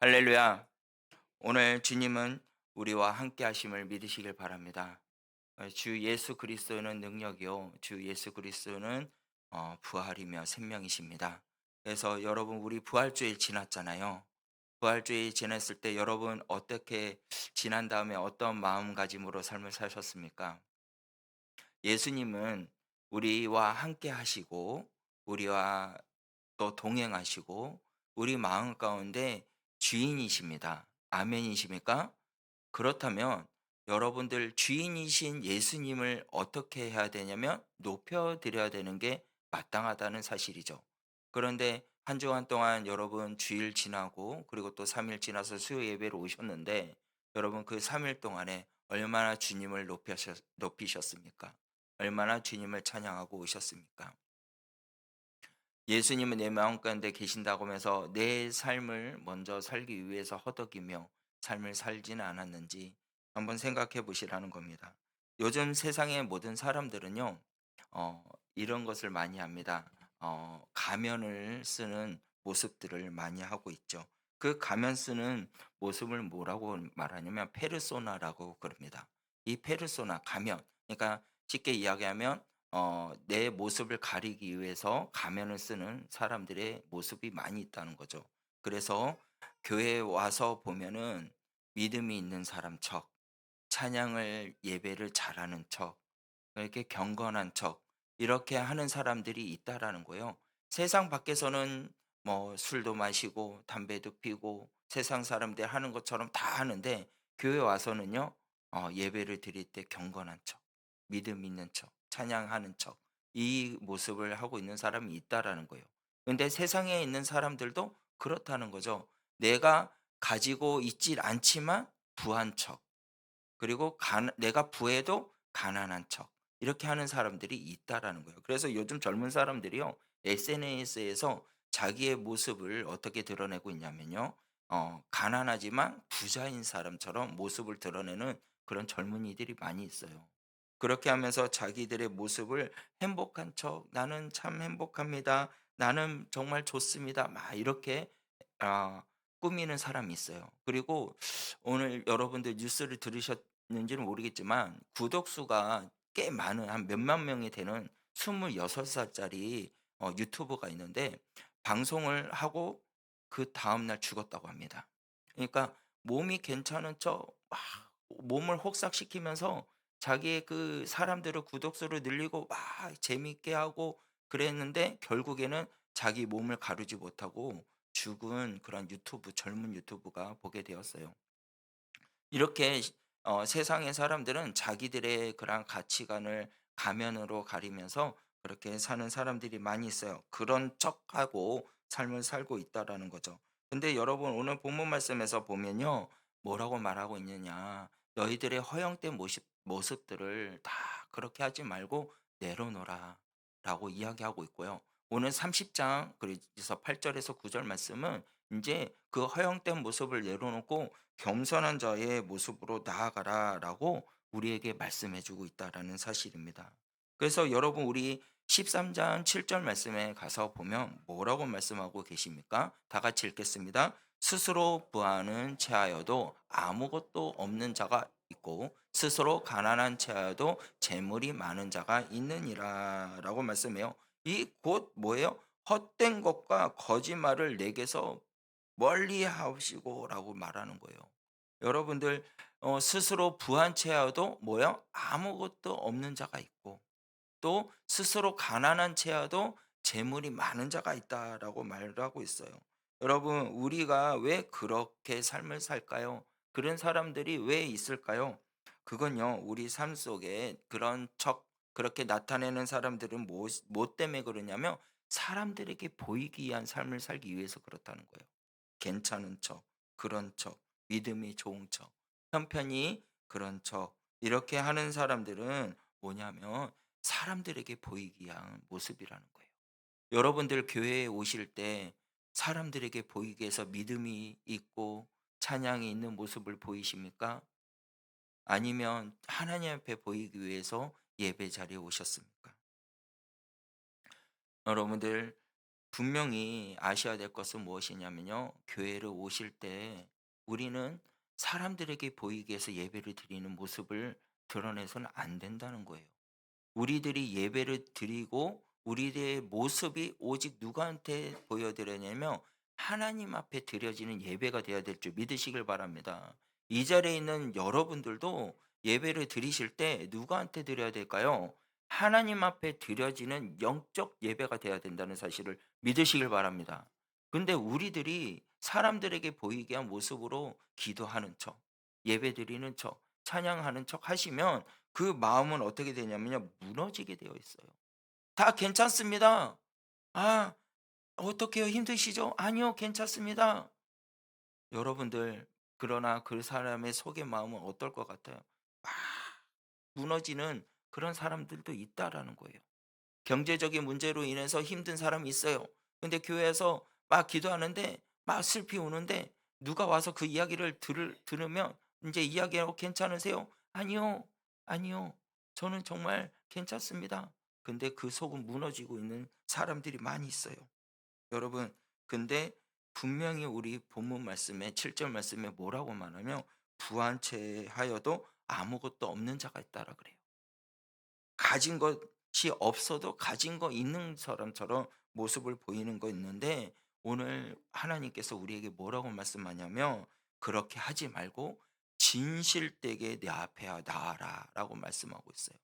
할렐루야. 오늘 주님은 우리와 함께 하심을 믿으시길 바랍니다. 주 예수 그리스도는 능력이요. 주 예수 그리스도는 부활이며 생명이십니다. 그래서 여러분 우리 부활주일 지났잖아요. 부활주일 지났을 때 여러분 어떻게 지난 다음에 어떤 마음가짐으로 삶을 사셨습니까? 예수님은 우리와 함께 하시고 우리와 또 동행하시고 우리 마음 가운데 주인이십니다. 아멘이십니까? 그렇다면 여러분들 주인이신 예수님을 어떻게 해야 되냐면 높여 드려야 되는 게 마땅하다는 사실이죠. 그런데 한 주간 동안 여러분 주일 지나고 그리고 또 3일 지나서 수요 예배로 오셨는데 여러분 그 3일 동안에 얼마나 주님을 높이셨습니까? 얼마나 주님을 찬양하고 오셨습니까? 예수님은 내 마음 가운데 계신다고 하면서 내 삶을 먼저 살기 위해서 허덕이며 삶을 살지는 않았는지 한번 생각해 보시라는 겁니다. 요즘 세상의 모든 사람들은요, 어, 이런 것을 많이 합니다. 가면을 쓰는 모습들을 많이 하고 있죠. 그 가면 쓰는 모습을 뭐라고 말하냐면 페르소나라고 그럽니다. 이 페르소나, 가면. 그러니까 쉽게 이야기하면 내 모습을 가리기 위해서 가면을 쓰는 사람들의 모습이 많이 있다는 거죠. 그래서 교회에 와서 보면은 믿음이 있는 사람 척, 찬양을 예배를 잘하는 척, 이렇게 경건한 척, 이렇게 하는 사람들이 있다라는 거예요. 세상 밖에서는 뭐 술도 마시고 담배도 피고 세상 사람들 하는 것처럼 다 하는데 교회 와서는요, 예배를 드릴 때 경건한 척, 믿음 있는 척, 찬양하는 척, 이 모습을 하고 있는 사람이 있다라는 거예요. 근데 세상에 있는 사람들도 그렇다는 거죠. 내가 가지고 있질 않지만 부한 척, 그리고 내가 부해도 가난한 척, 이렇게 하는 사람들이 있다라는 거예요. 그래서 요즘 젊은 사람들이요, SNS에서 자기의 모습을 어떻게 드러내고 있냐면요. 가난하지만 부자인 사람처럼 모습을 드러내는 그런 젊은이들이 많이 있어요. 그렇게 하면서 자기들의 모습을 행복한 척, 나는 참 행복합니다. 나는 정말 좋습니다. 막 이렇게 아, 꾸미는 사람이 있어요. 그리고 오늘 여러분들 뉴스를 들으셨는지는 모르겠지만 구독 수가 꽤 많은 한 몇만 명이 되는 26살짜리 유튜버가 있는데 방송을 하고 그다음 날 죽었다고 합니다. 그러니까 몸이 괜찮은 척 막 몸을 혹삭시키면서 자기의 그 사람들의 구독 수를 늘리고 막 재미있게 하고 그랬는데 결국에는 자기 몸을 가르지 못하고 죽은 그런 젊은 유튜브가 보게 되었어요. 이렇게 세상의 사람들은 자기들의 그런 가치관을 가면으로 가리면서 그렇게 사는 사람들이 많이 있어요. 그런 척하고 삶을 살고 있다라는 거죠. 근데 여러분 오늘 본문 말씀에서 보면요. 뭐라고 말하고 있느냐. 너희들의 허영된 모습들을 다 그렇게 하지 말고 내려놓으라 라고 이야기하고 있고요. 오늘 30장 그래서 8절에서 9절 말씀은 이제 그 허영된 모습을 내려놓고 겸손한 자의 모습으로 나아가라라고 우리에게 말씀해 주고 있다라는 사실입니다. 그래서 여러분 우리 13장 7절 말씀에 가서 보면 뭐라고 말씀하고 계십니까? 다 같이 읽겠습니다. 스스로 부하는 체하여도 아무것도 없는 자가 있고 스스로 가난한 체하여도 재물이 많은 자가 있느니라라고 말씀해요. 이 곧 뭐예요? 헛된 것과 거짓말을 내게서 멀리 하시고라고 말하는 거예요. 여러분들 스스로 부한 채여도 뭐요? 아무것도 없는 자가 있고 또 스스로 가난한 채여도 재물이 많은 자가 있다라고 말하고 있어요. 여러분 우리가 왜 그렇게 삶을 살까요? 그런 사람들이 왜 있을까요? 그건요. 우리 삶 속에 그런 척 그렇게 나타내는 사람들은 뭐 때문에 그러냐면 사람들에게 보이기 위한 삶을 살기 위해서 그렇다는 거예요. 괜찮은 척, 그런 척, 믿음이 좋은 척, 편편히 그런 척, 이렇게 하는 사람들은 뭐냐면 사람들에게 보이기 위한 모습이라는 거예요. 여러분들 교회에 오실 때 사람들에게 보이기 위해서 믿음이 있고 찬양이 있는 모습을 보이십니까? 아니면 하나님 앞에 보이기 위해서 예배 자리에 오셨습니까? 여러분들 분명히 아셔야 될 것은 무엇이냐면요. 교회를 오실 때 우리는 사람들에게 보이기 위해서 예배를 드리는 모습을 드러내서는 안 된다는 거예요. 우리들이 예배를 드리고 우리들의 모습이 오직 누구한테 보여드려냐면 하나님 앞에 드려지는 예배가 되어야 될 줄 믿으시길 바랍니다. 이 자리에 있는 여러분들도 예배를 드리실 때 누구한테 드려야 될까요? 하나님 앞에 드려지는 영적 예배가 되어야 된다는 사실을 믿으시길 바랍니다. 근데 우리들이 사람들에게 보이게 한 모습으로 기도하는 척, 예배 드리는 척, 찬양하는 척 하시면 그 마음은 어떻게 되냐면요. 무너지게 되어 있어요. "다 괜찮습니다." "아 어떡해요? 힘드시죠?" "아니요. 괜찮습니다." 여러분들 그러나 그 사람의 속의 마음은 어떨 것 같아요? 막 무너지는 그런 사람들도 있다라는 거예요. 경제적인 문제로 인해서 힘든 사람이 있어요. 근데 교회에서 막 기도하는데 막 슬피 우는데 누가 와서 그 이야기를 들으면 인제 이야기하고 "괜찮으세요?" "아니요. 아니요. 저는 정말 괜찮습니다." 근데 그 속은 무너지고 있는 사람들이 많이 있어요. 여러분 근데 분명히 우리 본문 말씀에 7절 말씀에 뭐라고 말하면 "부한 채하여도 아무것도 없는 자가 있다."라 그래요. 가진 것이 없어도 가진 거 있는 사람처럼 모습을 보이는 거 있는데 오늘 하나님께서 우리에게 뭐라고 말씀하냐면 "그렇게 하지 말고 진실되게 내 앞에 나아라."라고 말씀하고 있어요.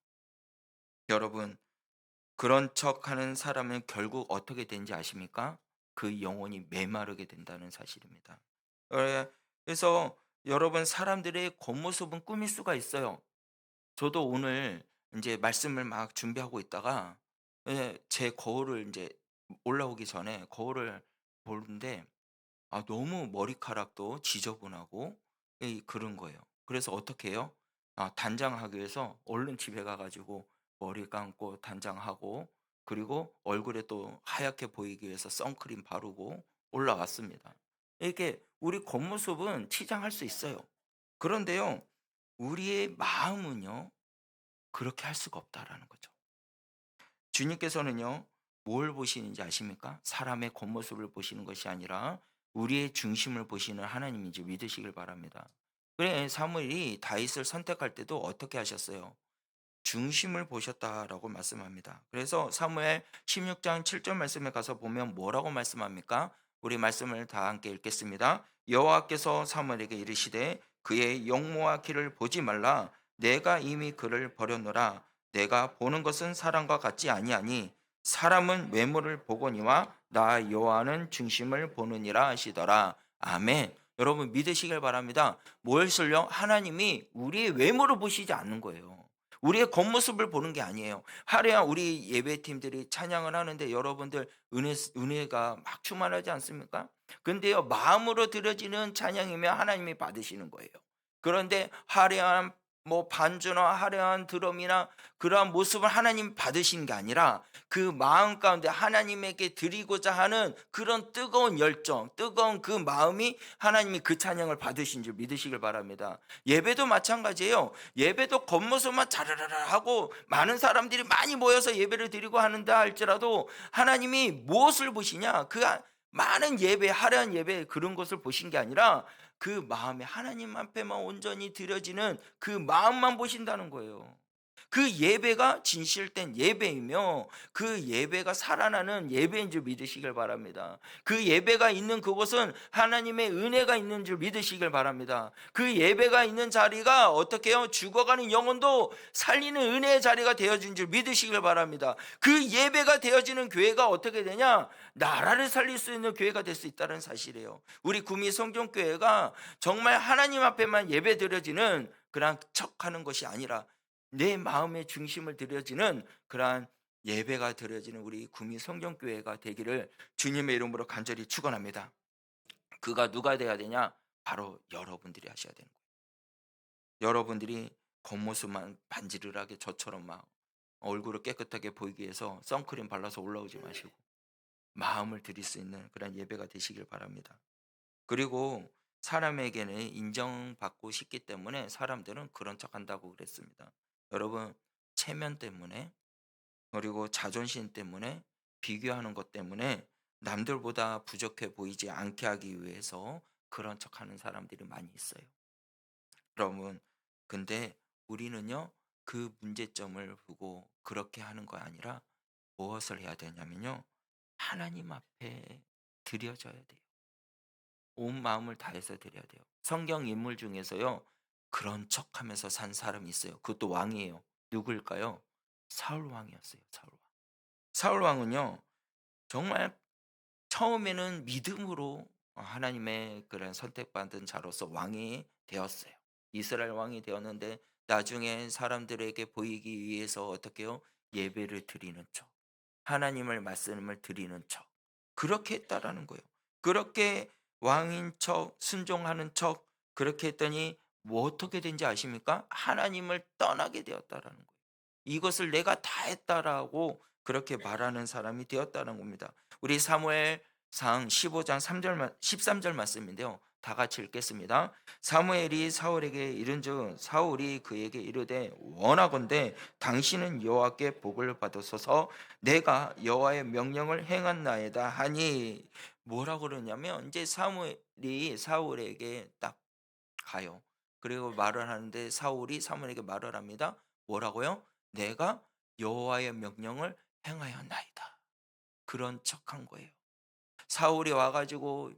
여러분 그런 척하는 사람은 결국 어떻게 되는지 아십니까? 그 영혼이 메마르게 된다는 사실입니다. 예. 그래서 여러분 사람들의 겉모습은 꾸밀 수가 있어요. 저도 오늘 이제 말씀을 막 준비하고 있다가 제 거울을 이제 올라오기 전에 거울을 보는데 너무 머리카락도 지저분하고 그런 거예요. 그래서 어떻게 해요? 단장하기 위해서 얼른 집에 가 가지고 머리 감고 단장하고 그리고 얼굴에 또 하얗게 보이기 위해서 선크림 바르고 올라왔습니다. 이렇게 우리 겉모습은 치장할 수 있어요. 그런데요. 우리의 마음은요. 그렇게 할 수가 없다라는 거죠. 주님께서는요. 뭘 보시는지 아십니까? 사람의 겉모습을 보시는 것이 아니라 우리의 중심을 보시는 하나님인 줄 믿으시길 바랍니다. 그래 사무엘이 다윗을 선택할 때도 어떻게 하셨어요? 중심을 보셨다라고 말씀합니다. 그래서 사무엘 16장 7절 말씀에 가서 보면 뭐라고 말씀합니까? 우리 말씀을 다 함께 읽겠습니다. 여호와께서 사무엘에게 이르시되 그의 영모와 키를 보지 말라. 내가 이미 그를 버렸노라. 내가 보는 것은 사람과 같지 아니하니 사람은 외모를 보거니와 나 여호와는 중심을 보느니라 하시더라. 아멘. 여러분 믿으시길 바랍니다. 무엇을요? 하나님이 우리의 외모를 보시지 않는 거예요. 우리의 겉모습을 보는 게 아니에요. 화려한 우리 예배팀들이 찬양을 하는데 여러분들 은혜가 막 충만하지 않습니까? 근데요, 마음으로 드려지는 찬양이면 하나님이 받으시는 거예요. 그런데 화려한 뭐 반주나 화려한 드럼이나 그러한 모습을 하나님 받으신 게 아니라 그 마음 가운데 하나님에게 드리고자 하는 그런 뜨거운 열정, 뜨거운 그 마음이 하나님이 그 찬양을 받으신 줄 믿으시길 바랍니다. 예배도 마찬가지예요. 예배도 겉모습만 자라라라 하고 많은 사람들이 많이 모여서 예배를 드리고 하는다 할지라도 하나님이 무엇을 보시냐? 많은 예배, 화려한 예배 그런 것을 보신 게 아니라 그 마음에 하나님 앞에만 온전히 드려지는 그 마음만 보신다는 거예요. 그 예배가 진실된 예배이며 그 예배가 살아나는 예배인 줄 믿으시길 바랍니다. 그 예배가 있는 그곳은 하나님의 은혜가 있는 줄 믿으시길 바랍니다. 그 예배가 있는 자리가 어떻게 해요? 죽어가는 영혼도 살리는 은혜의 자리가 되어진 줄 믿으시길 바랍니다. 그 예배가 되어지는 교회가 어떻게 되냐? 나라를 살릴 수 있는 교회가 될 수 있다는 사실이에요. 우리 구미 성경교회가 정말 하나님 앞에만 예배 드려지는 그런 척하는 것이 아니라 내 마음의 중심을 드려지는 그러한 예배가 드려지는 우리 구미 성경교회가 되기를 주님의 이름으로 간절히 축원합니다. 그가 누가 돼야 되냐? 바로 여러분들이 하셔야 되는 거예요. 여러분들이 겉모습만 반지르르하게 저처럼 막 얼굴을 깨끗하게 보이기 위해서 선크림 발라서 올라오지 마시고 마음을 드릴 수 있는 그런 예배가 되시길 바랍니다. 그리고 사람에게는 인정받고 싶기 때문에 사람들은 그런 척한다고 그랬습니다. 여러분 체면 때문에 그리고 자존심 때문에 비교하는 것 때문에 남들보다 부족해 보이지 않게 하기 위해서 그런 척하는 사람들이 많이 있어요. 여러분, 근데 우리는요, 그 문제점을 보고 그렇게 하는 거 아니라 무엇을 해야 되냐면요, 하나님 앞에 드려져야 돼요. 온 마음을 다해서 드려야 돼요. 성경 인물 중에서요, 그런 척하면서 산 사람이 있어요. 그것도 왕이에요. 누구일까요? 사울 왕이었어요. 사울 왕. 사울 왕은요, 정말 처음에는 믿음으로 하나님의 그런 선택받은 자로서 왕이 되었어요. 이스라엘 왕이 되었는데 나중에 사람들에게 보이기 위해서 어떻게 요 예배를 드리는 척, 하나님을 말씀을 드리는 척, 그렇게 했다라는 거예요. 그렇게 왕인 척, 순종하는 척, 그렇게 했더니 뭐 어떻게 된지 아십니까? 하나님을 떠나게 되었다라는 거예요. 이것을 내가 다 했다라고 그렇게 말하는 사람이 되었다는 겁니다. 우리 사무엘상 15장 3절 13절 말씀인데요. 다 같이 읽겠습니다. 사무엘이 사울에게 이른즉 사울이 그에게 이르되 원하건대 당신은 여호와께 복을 받으소서 내가 여호와의 명령을 행한나이다 하니 뭐라고 그러냐면 이제 사무엘이 사울에게 딱 가요. 그리고 말을 하는데 사울이 사무엘에게 말을 합니다. 뭐라고요? 내가 여호와의 명령을 행하였나이다. 그런 척한 거예요. 사울이 와가지고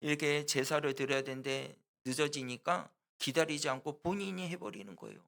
이렇게 제사를 드려야 되는데 늦어지니까 기다리지 않고 본인이 해버리는 거예요.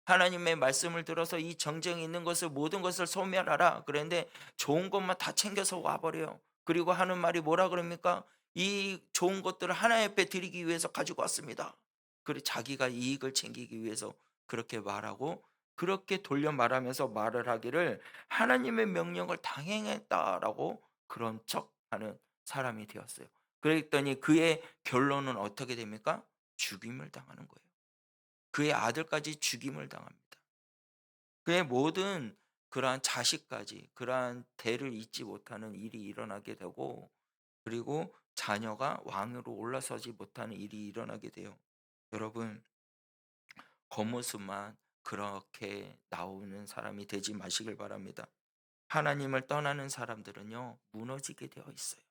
하나님의 말씀을 들어서 이 정쟁이 있는 것을 모든 것을 소멸하라. 그런데 좋은 것만 다 챙겨서 와버려요. 그리고 하는 말이 뭐라 그럽니까? 이 좋은 것들을 하나님 앞에 드리기 위해서 가지고 왔습니다. 그리고 자기가 이익을 챙기기 위해서 그렇게 말하고 그렇게 돌려 말하면서 말을 하기를 하나님의 명령을 당행했다라고 그런 척하는 사람이 되었어요. 그랬더니 그의 결론은 어떻게 됩니까? 죽임을 당하는 거예요. 그의 아들까지 죽임을 당합니다. 그의 모든 그러한 자식까지 그러한 대를 잇지 못하는 일이 일어나게 되고 그리고 자녀가 왕으로 올라서지 못하는 일이 일어나게 돼요. 여러분, 겉모습만 그렇게 나오는 사람이 되지 마시길 바랍니다. 하나님을 떠나는 사람들은요, 무너지게 되어 있어요.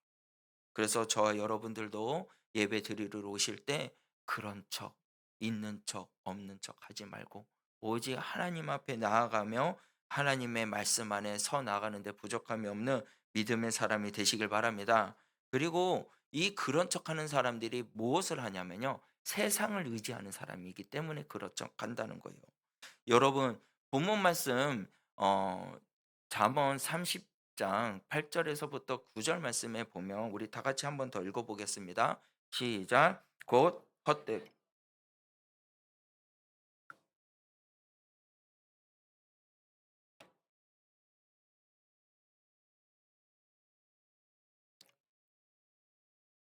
그래서 저와 여러분들도 예배 드리러 오실 때 그런 척, 있는 척, 없는 척 하지 말고 오직 하나님 앞에 나아가며 하나님의 말씀 안에 서 나가는데 부족함이 없는 믿음의 사람이 되시길 바랍니다. 그리고 이 그런 척 하는 사람들이 무엇을 하냐면요. 세상을 의지하는 사람이기 때문에 그런 척 한다는 거예요. 여러분, 본문 말씀 어 잠언 30장 8절에서부터 9절 말씀에 보면 우리 다 같이 한번 더 읽어 보겠습니다. 시작. 곧 헛되고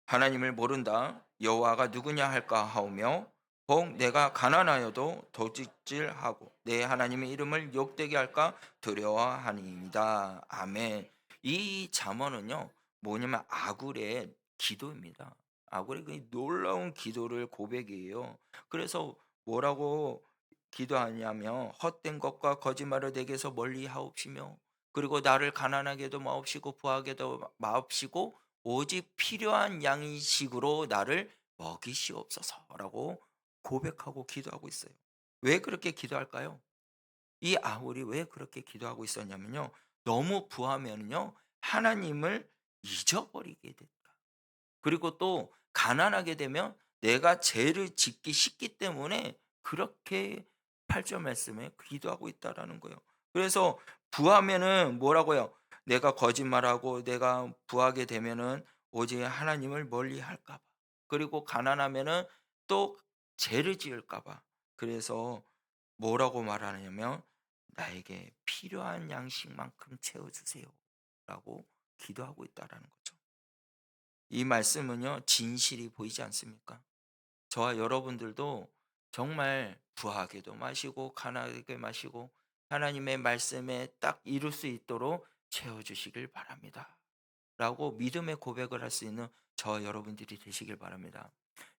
하나님을 모른다. 여호와가 누구냐 할까 하오며 혹 내가 가난하여도 도둑질하고 내 하나님의 이름을 욕되게 할까 두려워하니이다. 아멘. 이 잠언은요 뭐냐면 아굴의 기도입니다. 아굴의 그 놀라운 기도를 고백이에요. 그래서 뭐라고 기도하냐면 헛된 것과 거짓말을 내게서 멀리 하옵시며 그리고 나를 가난하게도 마옵시고 부하게도 마옵시고 오직 필요한 양식으로 나를 먹이시옵소서라고 고백하고 기도하고 있어요. 왜 그렇게 기도할까요? 이 아홀이 왜 그렇게 기도하고 있었냐면요. 너무 부하면요. 하나님을 잊어버리게 됐다. 그리고 또 가난하게 되면 내가 죄를 짓기 쉽기 때문에 그렇게 8절 말씀에 기도하고 있다라는 거예요. 그래서 부하면은 뭐라고요? 내가 거짓말하고 내가 부하게 되면은 오직 하나님을 멀리 할까 봐. 그리고 가난하면은 또 죄를 지을까 봐. 그래서 뭐라고 말하냐면 나에게 필요한 양식만큼 채워 주세요라고 기도하고 있다라는 거죠. 이 말씀은요, 진실이 보이지 않습니까? 저와 여러분들도 정말 부하게도 마시고, 가난하게 마시고, 하나님의 말씀에 딱 이룰 수 있도록 채워주시길 바랍니다. 라고 믿음의 고백을 할 수 있는 저와 여러분들이 되시길 바랍니다.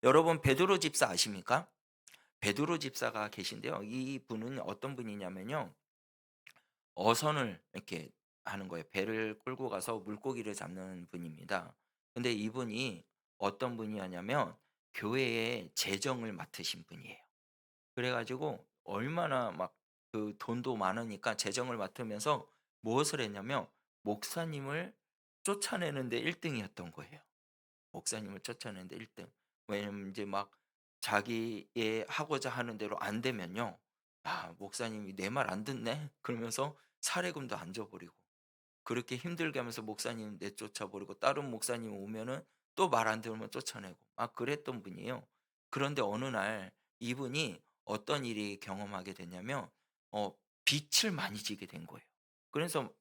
여러분, 베드로 집사 아십니까? 베드로 집사가 계신데요. 이 분은 어떤 분이냐면요. 어선을 이렇게 하는 거예요. 배를 끌고 가서 물고기를 잡는 분입니다. 근데 이분이 어떤 분이었냐면 교회의 재정을 맡으신 분이에요. 그래 가지고 얼마나 막 그 돈도 많으니까 재정을 맡으면서 무엇을 했냐면 목사님을 쫓아내는 데 1 등이었던 거예요. 목사님을 쫓아내는데 1 등. 왜냐면 인제 막 자기의 하고자 하는 대로 안 되면요. '아 목사님이 내 말 안 듣네.' 그러면서 사례금도 안 줘 버리고 그렇게 힘들게 하면서 목사님 내쫓아 버리고 다른 목사님 오면은 또 말 안 들으면 쫓아내고 막 그랬던 분이에요. 그런데 어느 날 이분이 어떤 일이 경험하게 됐냐면 빚을 많이 지게 된 거예요. 그래서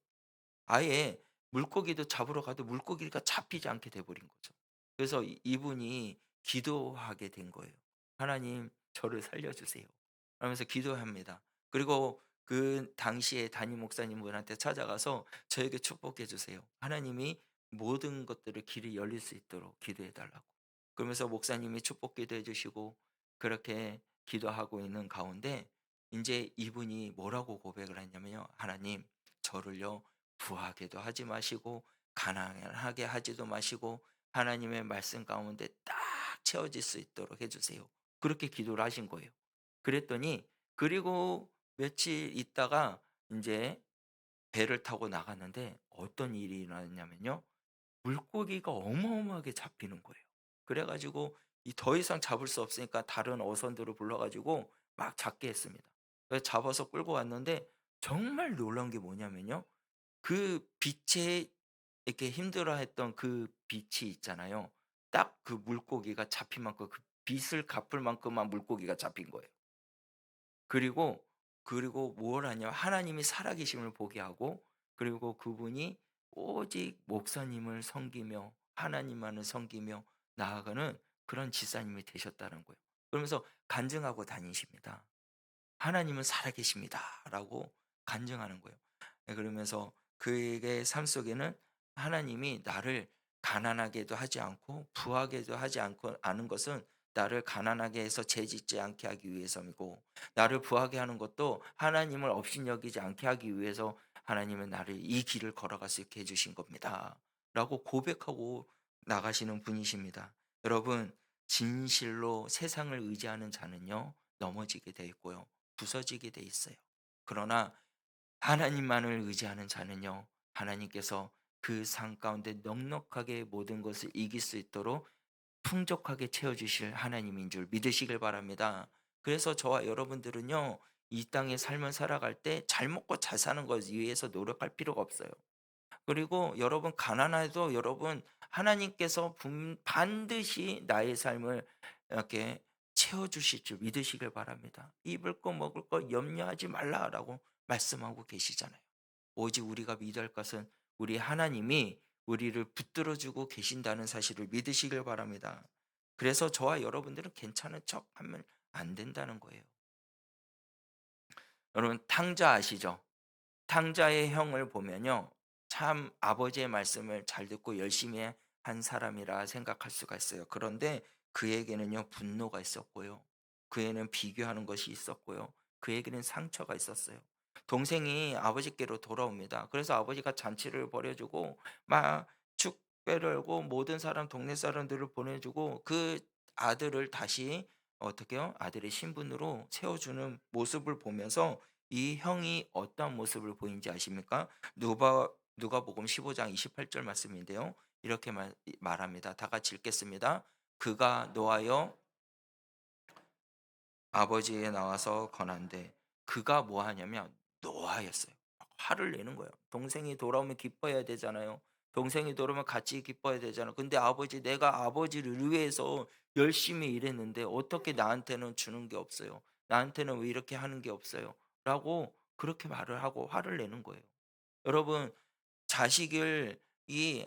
아예 물고기도 잡으러 가도 물고기가 잡히지 않게 돼 버린 거죠. 그래서 이분이 기도하게 된 거예요. "하나님 저를 살려 주세요." 하면서 기도합니다. 그리고 그 당시에 담임 목사님분한테 찾아가서 "저에게 축복해 주세요. 하나님이 모든 것들을 길이 열릴 수 있도록 기도해 달라고." 그러면서 목사님이 축복 기도해 주시고 그렇게 기도하고 있는 가운데 인제 이분이 뭐라고 고백을 했냐면요. "하나님 저를요 부하게도 하지 마시고 가난하게 하지도 마시고 하나님의 말씀 가운데 딱 채워질 수 있도록 해 주세요." 그렇게 기도를 하신 거예요. 그랬더니 그리고 며칠 있다가 인제 배를 타고 나갔는데 어떤 일이 일어났냐면요. 물고기가 어마어마하게 잡히는 거예요. 그래 가지고 이 더 이상 잡을 수 없으니까 다른 어선들을 불러 가지고 막 잡게 했습니다. 그래서 잡아서 끌고 왔는데 정말 놀라운 게 뭐냐면요. 그 빛에 이렇게 힘들어했던 그 빛이 있잖아요. 딱 그 물고기가 잡힌 만큼 그 빛을 갚을 만큼만 물고기가 잡힌 거예요. 그리고, 그리고 뭘 하냐면 하나님이 살아계심을 보게 하고 그리고 그분이 오직 목사님을 섬기며 하나님만을 섬기며 나아가는 그런 집사님이 되셨다는 거예요. 그러면서 간증하고 다니십니다. "하나님은 살아계십니다."라고 간증하는 거예요. 예 그러면서 그의 삶 속에는 하나님이 나를 가난하게도 하지 않고 부하게도 하지 않고 않은 것은 나를 가난하게 해서 죄 짓지 않게 하기 위해서이고 나를 부하게 하는 것도 하나님을 업신여기지 않게 하기 위해서 하나님은 나를 이 길을 걸어갈 수 있게 해 주신 겁니다.'라고 고백하고 나가시는 분이십니다. 여러분 진실로 세상을 의지하는 자는요 넘어지게 돼 있고요. 부서지게 돼 있어요. 그러나 하나님만을 의지하는 자는요. 하나님께서 그 삶 가운데 넉넉하게 모든 것을 이길 수 있도록 풍족하게 채워 주실 하나님인 줄 믿으시길 바랍니다. 그래서 저와 여러분들은요. 이 땅의 삶을 살아갈 때 잘 먹고 잘 사는 것 위해서 노력할 필요가 없어요. 그리고 여러분 가난해도 여러분 하나님께서 반드시 나의 삶을 이렇게 채워 주실 줄 믿으시길 바랍니다. "입을 거 먹을 거 염려하지 말라."라고 말씀하고 계시잖아요. 오직 우리가 믿어야 할 것은 우리 하나님이 우리를 붙들어 주고 계신다는 사실을 믿으시길 바랍니다. 그래서 저와 여러분들은 괜찮은 척하면 안 된다는 거예요. 여러분 탕자 아시죠? 탕자의 형을 보면요. 참 아버지의 말씀을 잘 듣고 열심히 한 사람이라 생각할 수가 있어요. 그런데 그에게는요, 분노가 있었고요. 그에는 비교하는 것이 있었고요. 그에게는 상처가 있었어요. 동생이 아버지께로 돌아옵니다. 그래서 아버지가 잔치를 벌여주고 막 축배를 하고 모든 사람 동네 사람들을 보내주고 그 아들을 다시 어떻게요? 아들의 신분으로 세워주는 모습을 보면서 이 형이 어떤 모습을 보이는지 아십니까? 누가복음 15장 28절 말씀인데요. 이렇게 말합니다. 다 같이 읽겠습니다. 그가 노하여 아버지에 나와서 권한대 그가 뭐 하냐면 노하였어요. 화를 내는 거예요. 동생이 돌아오면 기뻐해야 되잖아요. 동생이 돌아오면 같이 기뻐해야 되잖아요. 근데 아버지 내가 아버지를 위해서 열심히 일했는데 어떻게 나한테는 주는 게 없어요. 나한테는 왜 이렇게 하는 게 없어요. 라고 그렇게 말을 하고 화를 내는 거예요. 여러분 자식을 이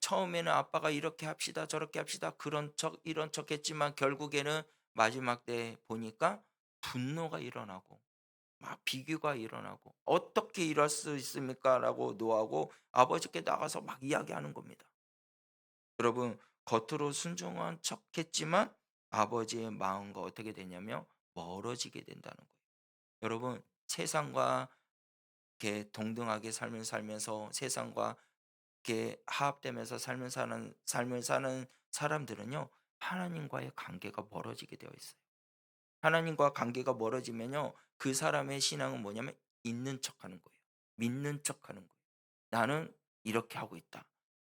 처음에는 아빠가 이렇게 합시다 저렇게 합시다 그런 척 이런 척 했지만 결국에는 마지막 때 보니까 분노가 일어나고 막 비교가 일어나고 "어떻게 이럴 수 있습니까?"라고 노하고 아버지께 나가서 막 이야기하는 겁니다. 여러분 겉으로 순종한 척했지만 아버지의 마음과 어떻게 되냐면 멀어지게 된다는 거예요. 여러분 세상과 이렇게 동등하게 삶을 살면서 세상과 이렇게 화합되면서 삶을 사는 사람들은요, 하나님과의 관계가 멀어지게 되어 있어요. 하나님과 관계가 멀어지면요, 그 사람의 신앙은 뭐냐면 있는 척하는 거예요. 믿는 척하는 거예요. 나는 이렇게 하고 있다.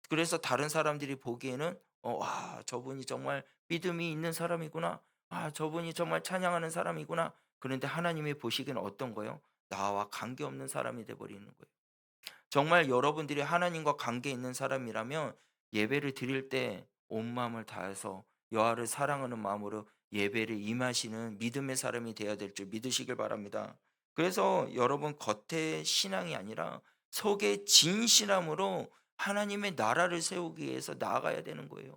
그래서 다른 사람들이 보기에는 와, 저분이 정말 믿음이 있는 사람이구나. 아, 저분이 정말 찬양하는 사람이구나. 그런데 하나님이 보시기에는 어떤 거예요? 나와 관계없는 사람이 돼 버리는 거예요. 정말 여러분들이 하나님과 관계 있는 사람이라면 예배를 드릴 때 온 마음을 다해서 여호와를 사랑하는 마음으로 예배를 임하시는 믿음의 사람이 되어야 될 줄 믿으시길 바랍니다. 그래서 여러분 겉의 신앙이 아니라 속의 진실함으로 하나님의 나라를 세우기 위해서 나아가야 되는 거예요.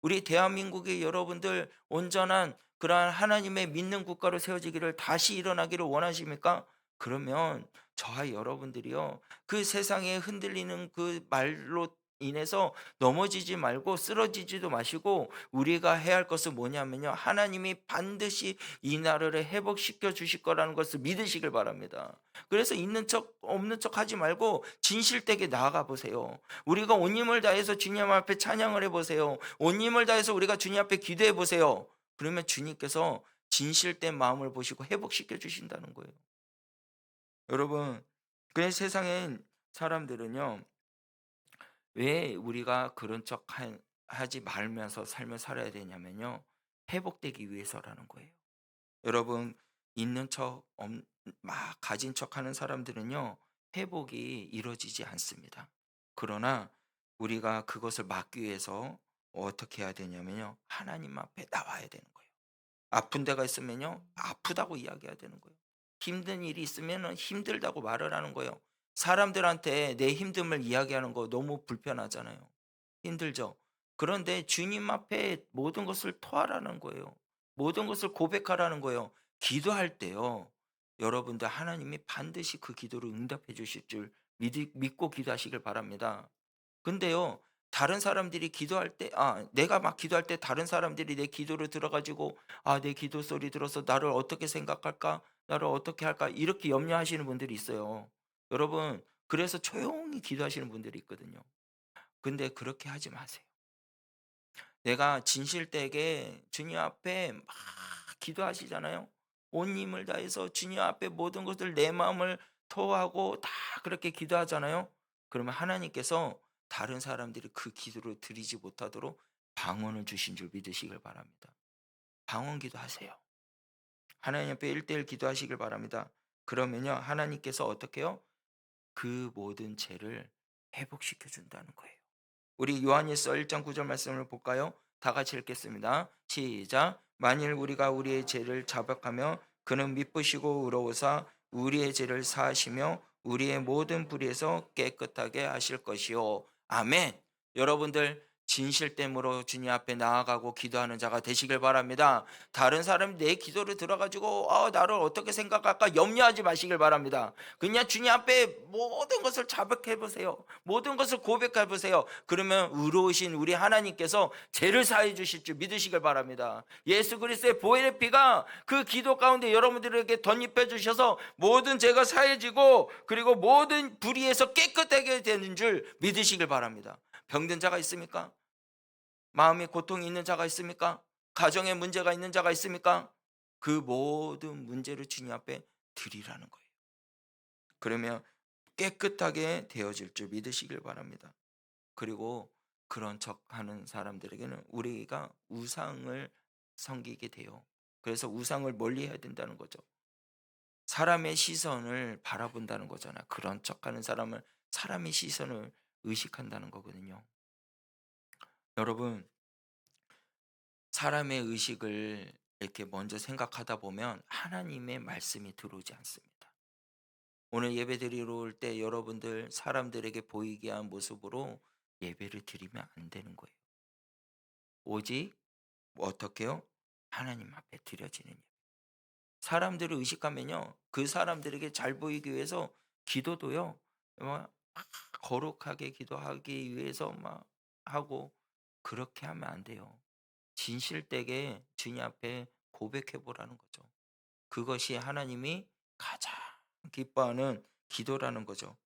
우리 대한민국의 여러분들 온전한 그러한 하나님의 믿는 국가로 세워지기를 다시 일어나기를 원하십니까? 그러면 저와 여러분들이요, 그 세상에 흔들리는 그 말로 인해서 넘어지지 말고 쓰러지지도 마시고, 우리가 해야 할 것은 뭐냐면요, 하나님이 반드시 이 나라를 회복시켜 주실 거라는 것을 믿으시길 바랍니다. 그래서 있는 척 없는 척 하지 말고 진실되게 나아가 보세요. 우리가 온 힘을 다해서 주님 앞에 찬양을 해 보세요. 온 힘을 다해서 우리가 주님 앞에 기도해 보세요. 그러면 주님께서 진실된 마음을 보시고 회복시켜 주신다는 거예요. 여러분, 그 세상엔 사람들은요, 왜 우리가 그런 척 하지 말면서 삶을 살아야 되냐면요, 회복되기 위해서라는 거예요. 여러분, 있는 척, 막 가진 척 하는 사람들은요, 회복이 이루어지지 않습니다. 그러나 우리가 그것을 막기 위해서 어떻게 해야 되냐면요, 하나님 앞에 나와야 되는 거예요. 아픈 데가 있으면요, 아프다고 이야기해야 되는 거예요. 힘든 일이 있으면은 힘들다고 말을 하는 거예요. 사람들한테 내 힘듦을 이야기하는 거 너무 불편하잖아요. 힘들죠. 그런데 주님 앞에 모든 것을 토하라는 거예요. 모든 것을 고백하라는 거예요. 기도할 때요, 여러분들 하나님이 반드시 그 기도를 응답해 주실 줄 믿고 기도하시길 바랍니다. 근데요, 다른 사람들이 기도할 때, 내가 막 기도할 때 다른 사람들이 내 기도를 들어 가지고 '내 기도 소리 들어서 나를 어떻게 생각할까? 나를 어떻게 할까?' 이렇게 염려하시는 분들이 있어요. 여러분, 그래서 조용히 기도하시는 분들이 있거든요. 근데 그렇게 하지 마세요. 내가 진실되게 주님 앞에 막 기도하시잖아요. 온 힘을 다해서 주님 앞에 모든 것을 내 마음을 토하고 다 그렇게 기도하잖아요. 그러면 하나님께서 다른 사람들이 그 기도를 드리지 못하도록 방언을 주신 줄 믿으시길 바랍니다. 방언 기도하세요. 하나님 앞에 1대1 기도하시길 바랍니다. 그러면요, 하나님께서 어떻게 해요? 그 모든 죄를 회복시켜 준다는 거예요. 우리 요한일서 1장 9절 말씀을 볼까요? 다 같이 읽겠습니다. 시작. 만일 우리가 우리의 죄를 자백하며 그는 미쁘시고 의로우사 우리의 죄를 사하시며 우리의 모든 불의에서 깨끗하게 하실 것이요. 아멘. 여러분들 진실됨으로 주님 앞에 나아가고 기도하는 자가 되시길 바랍니다. 다른 사람이 내 기도를 들어가지고 나를 어떻게 생각할까 염려하지 마시길 바랍니다. 그냥 주님 앞에 모든 것을 자백해 보세요. 모든 것을 고백해 보세요. 그러면 의로우신 우리 하나님께서 죄를 사해 주실 줄 믿으시길 바랍니다. 예수 그리스도의 보혈의 피가 그 기도 가운데 여러분들에게 덧입혀 주셔서 모든 죄가 사해지고, 그리고 모든 불의에서 깨끗하게 되는 줄 믿으시길 바랍니다. 병든 자가 있습니까? 마음에 고통이 있는 자가 있습니까? 가정에 문제가 있는 자가 있습니까? 그 모든 문제를 주님 앞에 드리라는 거예요. 그러면 깨끗하게 되어질 줄 믿으시길 바랍니다. 그리고 그런 척하는 사람들에게는 우리가 우상을 섬기게 돼요. 그래서 우상을 멀리해야 된다는 거죠. 사람의 시선을 바라본다는 거잖아요. 그런 척하는 사람을, 사람의 시선을 의식한다는 거거든요. 여러분, 사람의 의식을 이렇게 먼저 생각하다 보면 하나님의 말씀이 들어오지 않습니다. 오늘 예배드리러 올 때 여러분들 사람들에게 보이게 한 모습으로 예배를 드리면 안 되는 거예요. 오직 어떻게 요? 하나님 앞에 드려지는 예배. 사람들을 의식하면요, 그 사람들에게 잘 보이기 위해서 기도도요, 막 거룩하게 기도하기 위해서 막 하고, 그렇게 하면 안 돼요. 진실되게 주님 앞에 고백해 보라는 거죠. 그것이 하나님이 가장 기뻐하는 기도라는 거죠.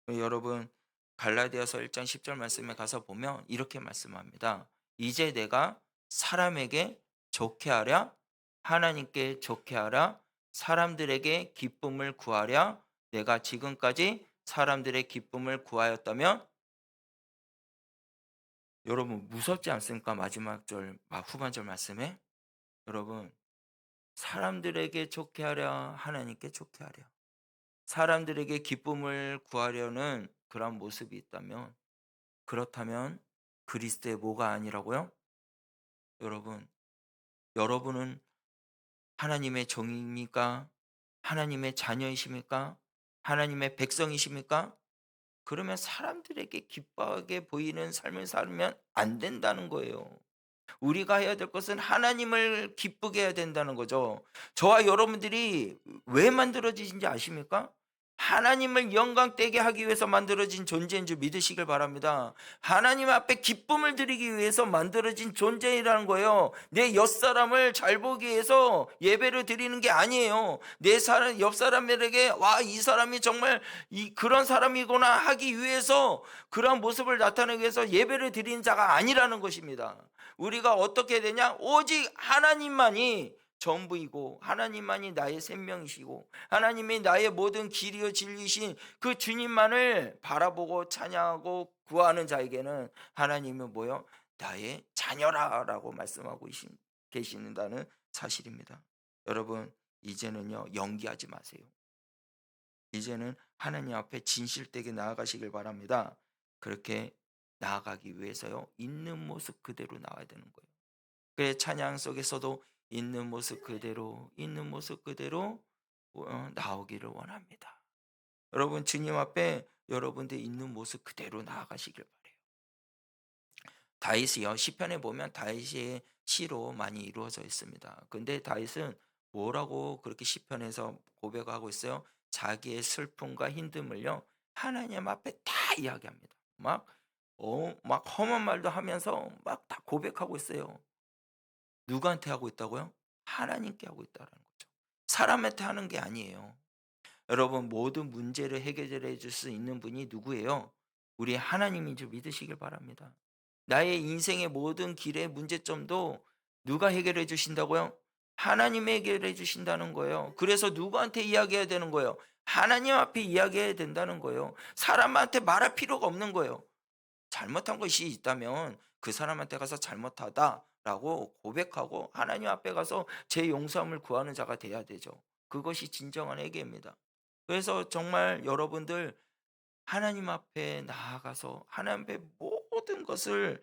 여러분 갈라디아서 1장 10절 말씀에 가서 보면 이렇게 말씀합니다. 이제 내가 사람에게 좋게 하랴 하나님께 좋게 하랴 사람들에게 기쁨을 구하랴 내가 지금까지 사람들의 기쁨을 구하였다면 여러분 무섭지 않습니까? 마지막 후반절 말씀에 여러분 사람들에게 좋게 하랴 하나님께 좋게 하랴 사람들에게 기쁨을 구하려는 그런 모습이 있다면 그렇다면 그리스도의 뭐가 아니라고요? 여러분, 여러분은 하나님의 종입니까? 하나님의 자녀이십니까? 하나님의 백성이십니까? 그러면 사람들에게 기뻐하게 보이는 삶을 살면 안 된다는 거예요. 우리가 해야 될 것은 하나님을 기쁘게 해야 된다는 거죠. 저와 여러분들이 왜 만들어지신지 아십니까? 하나님을 영광되게 하기 위해서 만들어진 존재인 줄 믿으시길 바랍니다. 하나님 앞에 기쁨을 드리기 위해서 만들어진 존재이라는 거예요. 내 옆사람을 잘 보기 위해서 예배를 드리는 게 아니에요. 옆 사람에게 와, 이 사람이 정말 그런 사람이구나 하기 위해서 그러한 모습을 나타내기 위해서 예배를 드리는 자가 아니라는 것입니다. 우리가 어떻게 되냐? 오직 하나님만이 전부이고 하나님만이 나의 생명이시고 하나님이 나의 모든 길이요 진리이신 그 주님만을 바라보고 찬양하고 구하는 자에게는 하나님은 뭐요? 나의 자녀라라고 말씀하고 계시는다는 사실입니다. 여러분 이제는요 연기하지 마세요. 이제는 하나님 앞에 진실되게 나아가시길 바랍니다. 그렇게 나아가기 위해서요 있는 모습 그대로 나와야 되는 거예요. 그의 찬양 속에서도 있는 모습 그대로 나오기를 원합니다. 여러분 주님 앞에 여러분들 있는 모습 그대로 나아가시길 바래요. 다윗이요 시편에 보면 다윗의 시로 많이 이루어져 있습니다. 근데 다윗은 뭐라고 그렇게 시편에서 고백하고 있어요? 자기의 슬픔과 힘듦을요 하나님 앞에 다 이야기합니다. 막 험한 말도 하면서 막 다 고백하고 있어요. 누구한테 하고 있다고요? 하나님께 하고 있다라는 거죠. 사람한테 하는 게 아니에요. 여러분 모든 문제를 해결해 줄 수 있는 분이 누구예요? 우리 하나님인 줄 믿으시길 바랍니다. 나의 인생의 모든 길의 문제점도 누가 해결해 주신다고요? 하나님이 해결해 주신다는 거예요. 그래서 누구한테 이야기해야 되는 거예요? 하나님 앞에 이야기해야 된다는 거예요. 사람한테 말할 필요가 없는 거예요. 잘못한 것이 있다면 그 사람한테 가서 잘못하다라고 고백하고 하나님 앞에 가서 제 용서함을 구하는 자가 돼야 되죠. 그것이 진정한 회개입니다. 그래서 정말 여러분들 하나님 앞에 나아가서 하나님 앞에 모든 것을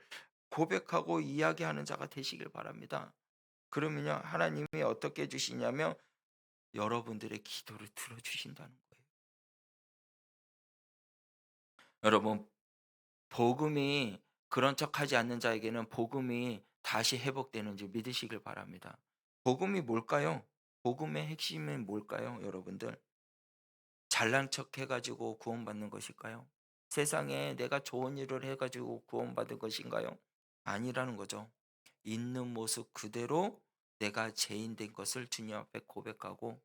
고백하고 이야기하는 자가 되시길 바랍니다. 그러면요 하나님이 어떻게 해주시냐면 여러분들의 기도를 들어주신다는 거예요. 여러분 복음이 그런 척하지 않는 자에게는 복음이 다시 회복되는 줄 믿으시길 바랍니다. 복음이 뭘까요? 복음의 핵심은 뭘까요, 여러분들? 잘난 척 해가지고 구원받는 것일까요? 세상에 내가 좋은 일을 해가지고 구원받은 것인가요? 아니라는 거죠. 있는 모습 그대로 내가 죄인 된 것을 주님 앞에 고백하고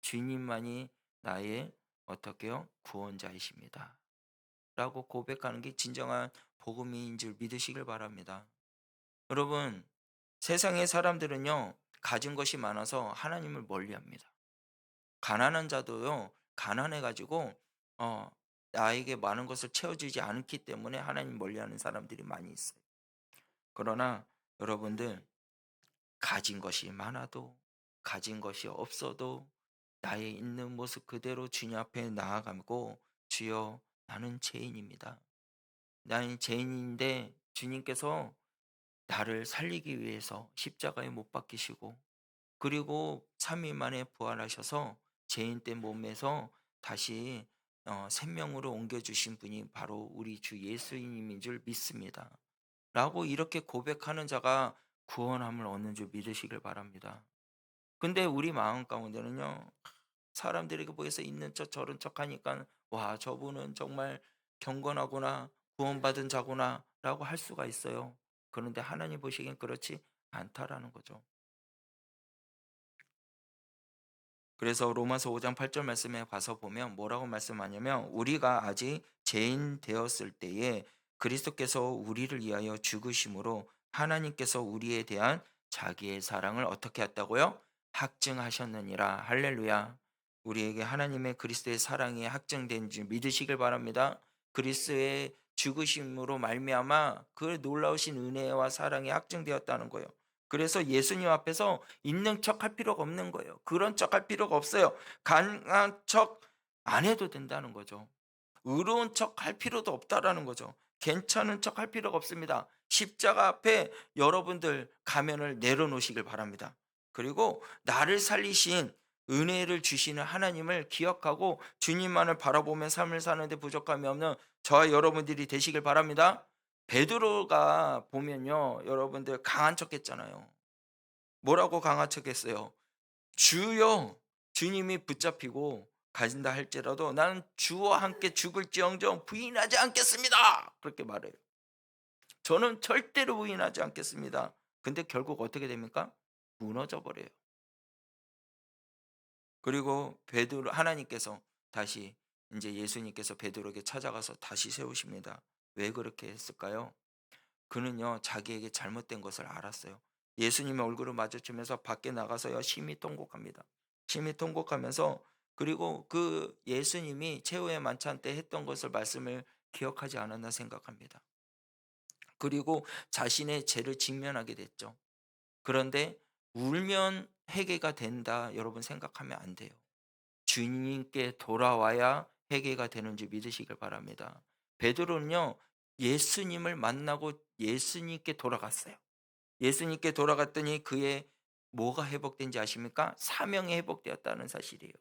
주님만이 나의 어떻게요? 구원자이십니다. 라고 고백하는 게 진정한 복음인 줄 믿으시길 바랍니다. 여러분, 세상의 사람들은요, 가진 것이 많아서 하나님을 멀리합니다. 가난한 자도요, 가난해가지고 어, 나에게 많은 것을 채워주지 않기 때문에 하나님 멀리하는 사람들이 많이 있어요. 그러나 여러분들 가진 것이 많아도 가진 것이 없어도 나의 있는 모습 그대로 주님 앞에 나아가고 주여 나는 죄인입니다. 나는 죄인인데 주님께서 나를 살리기 위해서 십자가에 못 박히시고 그리고 3일 만에 부활하셔서 죄인 된 몸에서 다시 생명으로 옮겨주신 분이 바로 우리 주 예수님인 줄 믿습니다. 라고 이렇게 고백하는 자가 구원함을 얻는 줄 믿으시길 바랍니다. 근데 우리 마음 가운데는요. 사람들에게 보여서 있는 척 저런 척 하니까 와 저분은 정말 경건하구나 구원받은 자구나 라고 할 수가 있어요. 그런데 하나님 보시기엔 그렇지 않다라는 거죠. 그래서 로마서 5장 8절 말씀에 가서 보면 뭐라고 말씀하냐면 우리가 아직 죄인 되었을 때에 그리스도께서 우리를 위하여 죽으심으로 하나님께서 우리에 대한 자기의 사랑을 어떻게 했다고요? 확증하셨느니라. 할렐루야. 우리에게 하나님의 그리스도의 사랑이 확증된 줄 믿으시길 바랍니다. 그리스도의 죽으심으로 말미암아 그 놀라우신 은혜와 사랑이 확증되었다는 거예요. 그래서 예수님 앞에서 있는 척 할 필요가 없는 거예요. 그런 척 할 필요가 없어요. 강한 척 안 해도 된다는 거죠. 의로운 척 할 필요도 없다라는 거죠. 괜찮은 척 할 필요가 없습니다. 십자가 앞에 여러분들 가면을 내려놓으시길 바랍니다. 그리고 나를 살리신 은혜를 주시는 하나님을 기억하고 주님만을 바라보며 삶을 사는데 부족함이 없는 저와 여러분들이 되시길 바랍니다. 베드로가 보면요, 여러분들 강한 척 했잖아요. 뭐라고 강한 척 했어요? 주여, 주님이 붙잡히고 가진다 할지라도 나는 주와 함께 죽을지언정 부인하지 않겠습니다. 그렇게 말해요. 저는 절대로 부인하지 않겠습니다. 근데 결국 어떻게 됩니까? 무너져 버려요. 그리고 베드로 하나님께서 다시 이제 예수님께서 베드로에게 찾아가서 다시 세우십니다. 왜 그렇게 했을까요? 그는요 자기에게 잘못된 것을 알았어요. 예수님의 얼굴을 마주치면서 밖에 나가서요 심히 통곡합니다. 심히 통곡하면서 그리고 그 예수님이 최후의 만찬 때 했던 것을 말씀을 기억하지 않았나 생각합니다. 그리고 자신의 죄를 직면하게 됐죠. 그런데 울면 회개가 된다 여러분 생각하면 안 돼요. 주님께 돌아와야 회개가 되는 줄 믿으시길 바랍니다. 베드로는요 예수님을 만나고 예수님께 돌아갔어요. 예수님께 돌아갔더니 그의 뭐가 회복된지 아십니까? 사명이 회복되었다는 사실이에요.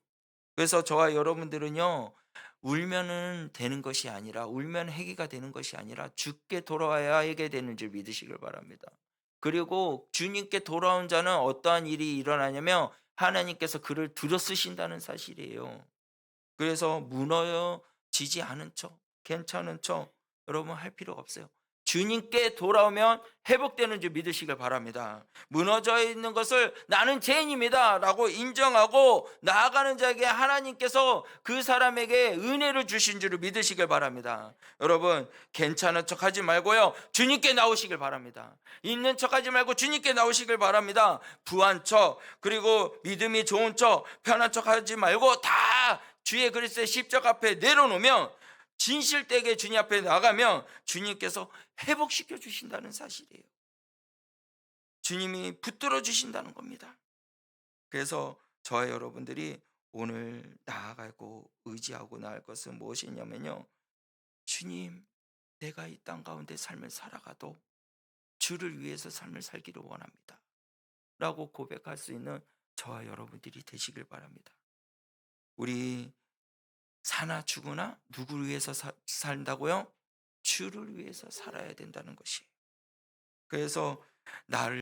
그래서 저와 여러분들은요 울면은 되는 것이 아니라 울면 회개가 되는 것이 아니라 주께 돌아와야 회개 되는 줄 믿으시길 바랍니다. 그리고 주님께 돌아온 자는 어떠한 일이 일어나냐면 하나님께서 그를 들어 쓰신다는 사실이에요. 그래서 무너지지 않은 척, 괜찮은 척 여러분 할 필요가 없어요. 주님께 돌아오면 회복되는 줄 믿으시길 바랍니다. 무너져 있는 것을 나는 죄인입니다 라고 인정하고 나아가는 자에게 하나님께서 그 사람에게 은혜를 주신 줄을 믿으시길 바랍니다. 여러분 괜찮은 척 하지 말고요 주님께 나오시길 바랍니다. 있는 척 하지 말고 주님께 나오시길 바랍니다. 부한 척 그리고 믿음이 좋은 척 편한 척 하지 말고 다 주의 그리스도의 십자가 앞에 내려놓으면 진실되게 주님 앞에 나가면 주님께서 회복시켜 주신다는 사실이에요. 주님이 붙들어 주신다는 겁니다. 그래서 저와 여러분들이 오늘 나아가고 의지하고 나갈 것은 무엇이냐면요. 주님, 내가 이 땅 가운데 삶을 살아가도 주를 위해서 삶을 살기를 원합니다. 라고 고백할 수 있는 저와 여러분들이 되시길 바랍니다. 우리 사나 죽으나 누구를 위해서 산다고요? 주를 위해서 살아야 된다는 것이. 그래서 나를